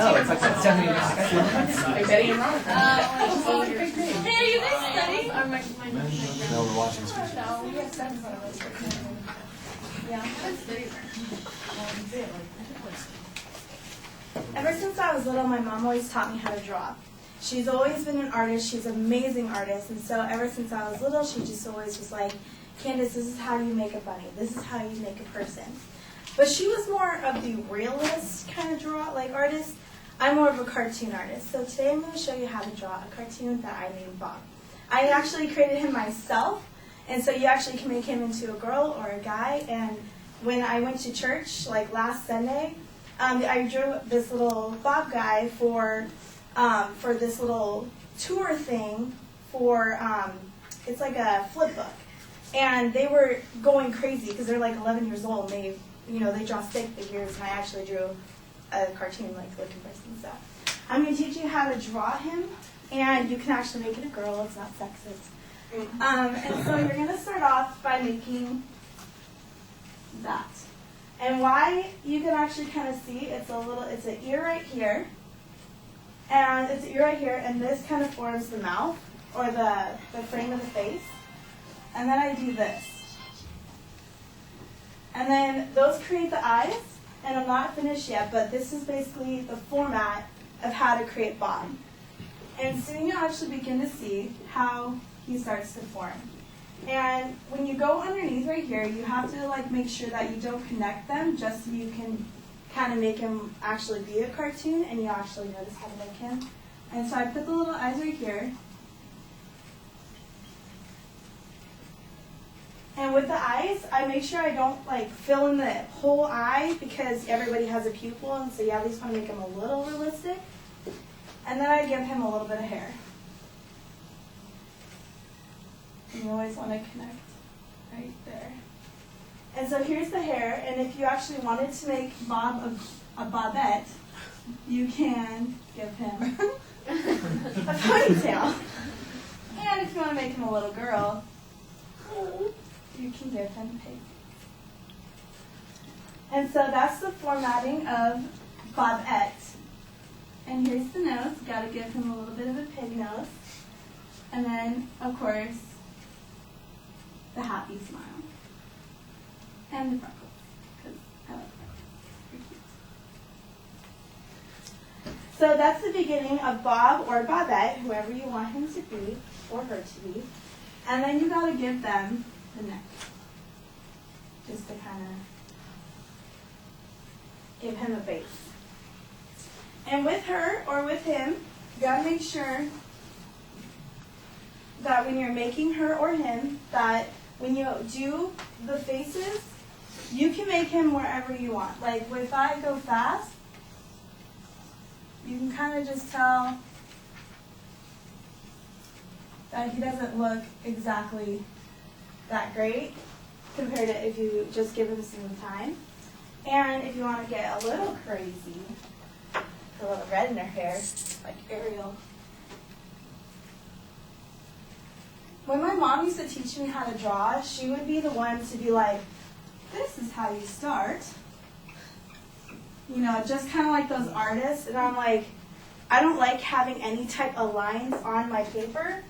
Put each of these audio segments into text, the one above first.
No, it's like 70 years ago. Hey, Betty? Hey, are you guys studying? No, we're watching speeches. No, we have stuff in front of us. Yeah. Ever since I was little, my mom always taught me how to draw. She's always been an artist. She's an amazing artist. And so ever since I was little, she just always was like, Kandice, this is how you make a bunny. This is how you make a person. But she was more of the realist kind of artist. I'm more of a cartoon artist. So today I'm going to show you how to draw a cartoon that I named Bob. I actually created him myself. And so you actually can make him into a girl or a guy. And when I went to church, like last Sunday, I drew this little Bob guy for this little tour thing for, it's like a flip book. And they were going crazy because they're like 11 years old. And they draw stick figures, and I actually drew a cartoon like looking person. So I'm going to teach you how to draw him, and you can actually make it a girl. It's not sexist. And so you're going to start off by making that. And why you can actually kind of see it's an ear right here, and it's an ear right here, and this kind of forms the mouth or the frame of the face. And then I do this. And then those create the eyes, and I'm not finished yet, but this is basically the format of how to create Bob. And soon you'll actually begin to see how he starts to form. And when you go underneath right here, you have to make sure that you don't connect them, just so you can kind of make him actually be a cartoon, and you actually notice how to make him. And so I put the little eyes right here. And with the eyes, I make sure I don't fill in the whole eye, because everybody has a pupil, and so you at least want to make him a little realistic. And then I give him a little bit of hair. And you always want to connect right there. And so here's the hair, and if you actually wanted to make Bob a bobette, you can give him a ponytail. And if you want to make him a little girl, you can give him pig. And so that's the formatting of Bobette. And here's the nose. Got to give him a little bit of a pig nose. And then, of course, the happy smile. And the freckles, because I like freckles. So that's the beginning of Bob or Bobette, whoever you want him to be, or her to be. And then you got to give them the neck, just to kind of give him a base. And with her or with him, you got to make sure that when you're making her or him, that when you do the faces, you can make him wherever you want. Like if I go fast, you can kind of just tell that he doesn't look exactly that great compared to if you just give him some time. And if you want to get a little crazy, a little red in her hair, like Ariel. When my mom used to teach me how to draw, she would be the one to be like, this is how you start. Just kind of like those artists. And I'm like, I don't like having any type of lines on my paper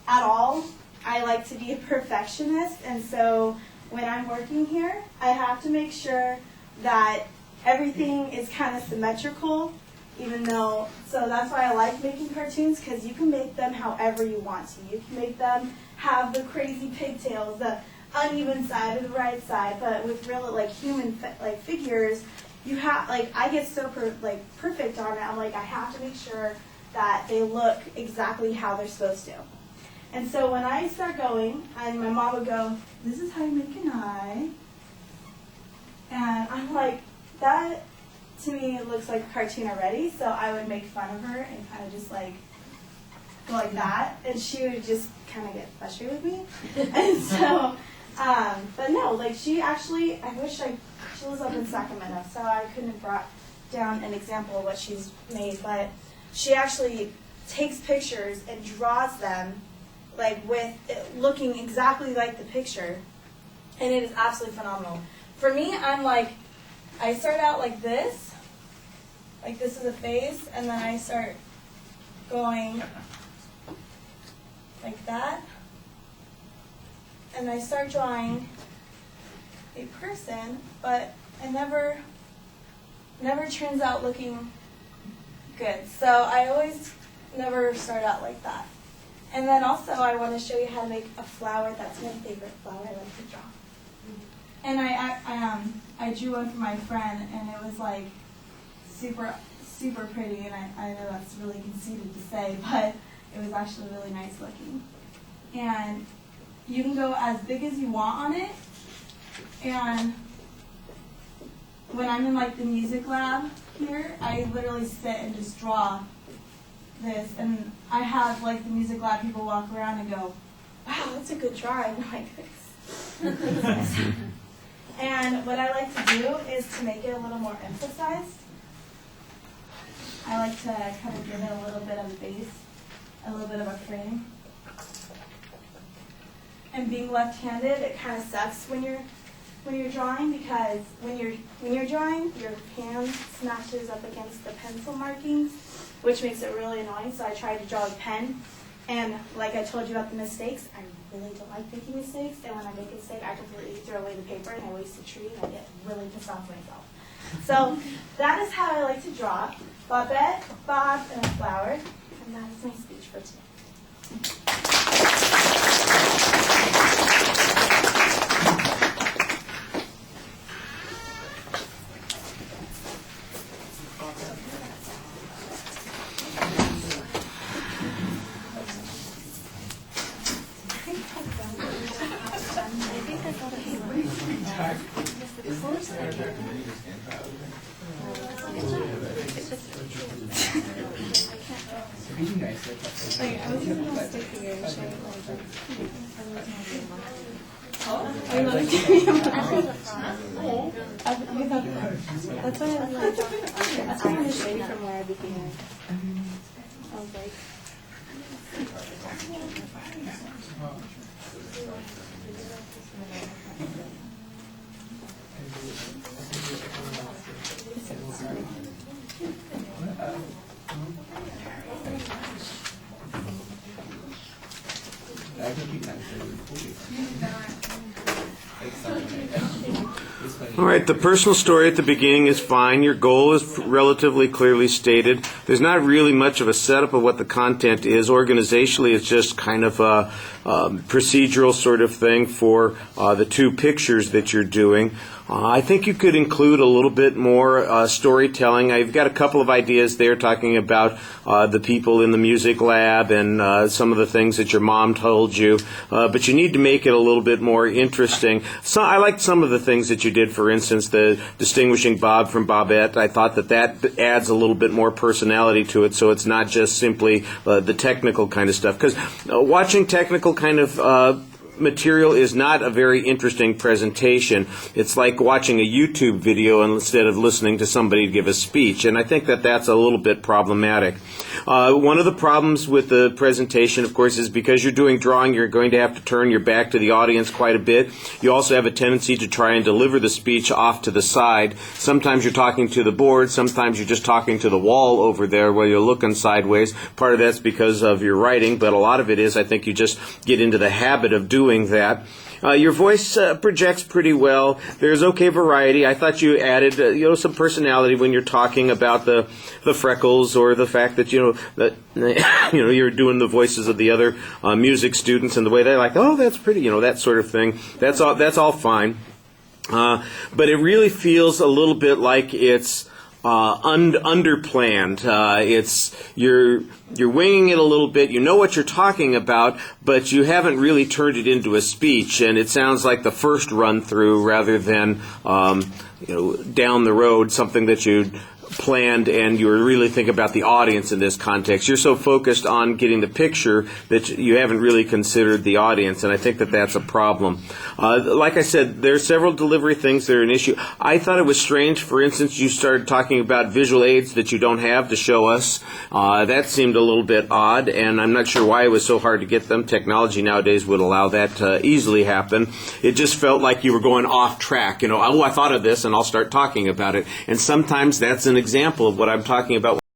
at all. I like to be a perfectionist, and so when I'm working here, I have to make sure that everything is kind of symmetrical, so that's why I like making cartoons, because you can make them however you want to. You can make them have the crazy pigtails, the uneven side or the right side, but with real human figures, you have I get so perfect on it. I'm like, I have to make sure that they look exactly how they're supposed to. And so when I start going, and my mom would go, this is how you make an eye. And I'm like, that to me looks like a cartoon already. So I would make fun of her and kind of just go like that. And she would just kind of get frustrated with me. And so, but no, she actually, she lives up in Sacramento, so I couldn't have brought down an example of what she's made. But she actually takes pictures and draws them with it looking exactly like the picture, and it is absolutely phenomenal. For me, I'm I start out like this, like this is a face, and then I start going like that, and I start drawing a person, but it never turns out looking good. So I always never start out like that. And then also I want to show you how to make a flower. That's my favorite flower I like to draw. And I drew one for my friend, and it was like super pretty, and I know that's really conceited to say, but it was actually really nice looking. And you can go as big as you want on it. And when I'm in like the music lab here, I literally sit and just draw this. And I have like the music lab people walk around and go, "Wow, that's a good drawing." I'm like this. And what I like to do is to make it a little more emphasized. I like to kind of give it a little bit of a base, a little bit of a frame. And being left-handed, it kind of sucks when you're drawing, because when you're drawing, your hand smashes up against the pencil markings, which makes it really annoying. So I tried to draw with pen, and like I told you about the mistakes, I really don't like making mistakes. And when I make a mistake, I completely throw away the paper, and I waste a tree, and I get really pissed off myself. So that is how I like to draw. Bobette, Bob, and a flower. And that is my speech for today. That's what I was like. That's what I was showing from where I began. I was like, All right, the personal story at the beginning is fine. Your goal is relatively clearly stated. There's not really much of a setup of what the content is. Organizationally, it's just kind of a procedural sort of thing for the two pictures that you're doing. I think you could include a little bit more storytelling. I've got a couple of ideas there talking about the people in the music lab and some of the things that your mom told you. But you need to make it a little bit more interesting. So I liked some of the things that you did. For instance, the distinguishing Bob from Bobette. I thought that adds a little bit more personality to it, so it's not just simply the technical kind of stuff. Because watching technical kind of material is not a very interesting presentation. It's like watching a YouTube video instead of listening to somebody give a speech, and I think that that's a little bit problematic. One of the problems with the presentation, of course, is because you're doing drawing, you're going to have to turn your back to the audience quite a bit. You also have a tendency to try and deliver the speech off to the side. Sometimes you're talking to the board, sometimes you're just talking to the wall over there where you're looking sideways. Part of that's because of your writing, but a lot of it is I think you just get into the habit of doing that. Your voice projects pretty well. There's okay variety. I thought you added some personality when you're talking about the freckles, or the fact that that you're doing the voices of the other music students and the way they're like, oh, that's pretty, that sort of thing. That's all fine. But it really feels a little bit like it's underplanned. You're winging it a little bit. You know what you're talking about, but you haven't really turned it into a speech, and it sounds like the first run through rather than down the road, something that you planned, and you really think about the audience in this context. You're so focused on getting the picture that you haven't really considered the audience, and I think that that's a problem. Like I said, there are several delivery things that are an issue. I thought it was strange, for instance, you started talking about visual aids that you don't have to show us. That seemed a little bit odd, and I'm not sure why it was so hard to get them. Technology nowadays would allow that to easily happen. It just felt like you were going off track. Oh, I thought of this, and I'll start talking about it. And sometimes that's an an example of what I'm talking about.